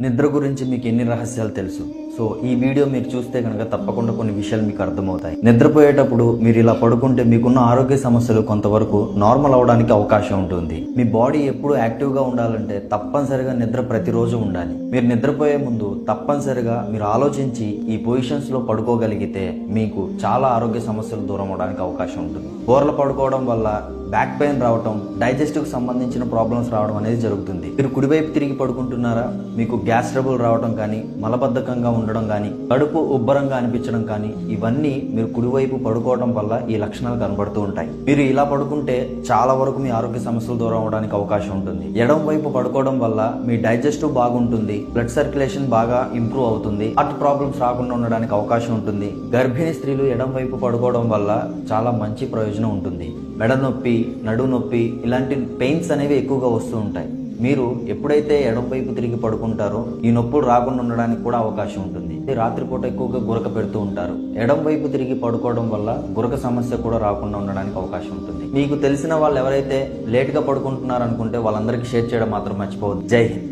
నిద్ర గురించి మీకు ఎన్ని రహస్యాలు తెలుసు? సో ఈ వీడియో మీరు చూస్తే కనుక తప్పకుండా కొన్ని విషయాలు మీకు అర్థమవుతాయి. నిద్రపోయేటప్పుడు మీరు ఇలా పడుకుంటే మీకున్న ఆరోగ్య సమస్యలు కొంతవరకు నార్మల్ అవడానికి అవకాశం ఉంటుంది. మీ బాడీ ఎప్పుడు యాక్టివ్గా ఉండాలంటే తప్పనిసరిగా నిద్ర ప్రతిరోజు ఉండాలి. మీరు నిద్రపోయే ముందు తప్పనిసరిగా మీరు ఆలోచించి ఈ పొజిషన్స్లో పడుకోగలిగితే మీకు చాలా ఆరోగ్య సమస్యలు దూరం అవడానికి అవకాశం ఉంటుంది. బోర్ల పడుకోవడం వల్ల బ్యాక్ పెయిన్ రావడం, డైజెస్టివ్ సంబంధించిన ప్రాబ్లమ్స్ రావడం అనేది జరుగుతుంది. మీరు కుడివైపు తిరిగి పడుకుంటున్నారా? మీకు గ్యాస్ ట్రబుల్ రావడం కానీ, మలబద్ధకంగా ఉండడం కానీ, కడుపు ఉబ్బరంగా అనిపించడం కానీ, ఇవన్నీ మీరు కుడివైపు పడుకోవడం వల్ల ఈ లక్షణాలు కనబడుతూ ఉంటాయి. మీరు ఇలా పడుకుంటే చాలా వరకు మీ ఆరోగ్య సమస్యలు దూరం అవడానికి అవకాశం ఉంటుంది. ఎడం వైపు పడుకోవడం వల్ల మీ డైజెస్టివ్ బాగుంటుంది, బ్లడ్ సర్క్యులేషన్ బాగా ఇంప్రూవ్ అవుతుంది, హార్ట్ ప్రాబ్లమ్స్ రాకుండా ఉండడానికి అవకాశం ఉంటుంది. గర్భిణీ స్త్రీలు ఎడం వైపు పడుకోవడం వల్ల చాలా మంచి ప్రయోజనం ఉంటుంది. మెడ నొప్పి, నడు నొప్పి ఇలాంటి పెయిన్స్ అనేవి ఎక్కువగా వస్తూ ఉంటాయి. మీరు ఎప్పుడైతే ఎడం వైపు తిరిగి పడుకుంటారో ఈ నొప్పులు రాకుండా ఉండడానికి కూడా అవకాశం ఉంటుంది. రాత్రిపూట ఎక్కువగా గురక పెడుతూ ఉంటారు. ఎడం వైపు తిరిగి పడుకోవడం వల్ల గురక సమస్య కూడా రాకుండా ఉండడానికి అవకాశం ఉంటుంది. మీకు తెలిసిన వాళ్ళు ఎవరైతే లేట్గా పడుకుంటున్నారు అనుకుంటే వాళ్ళందరికీ షేర్ చేయడం మాత్రం మర్చిపోవద్దు. జై హింద్.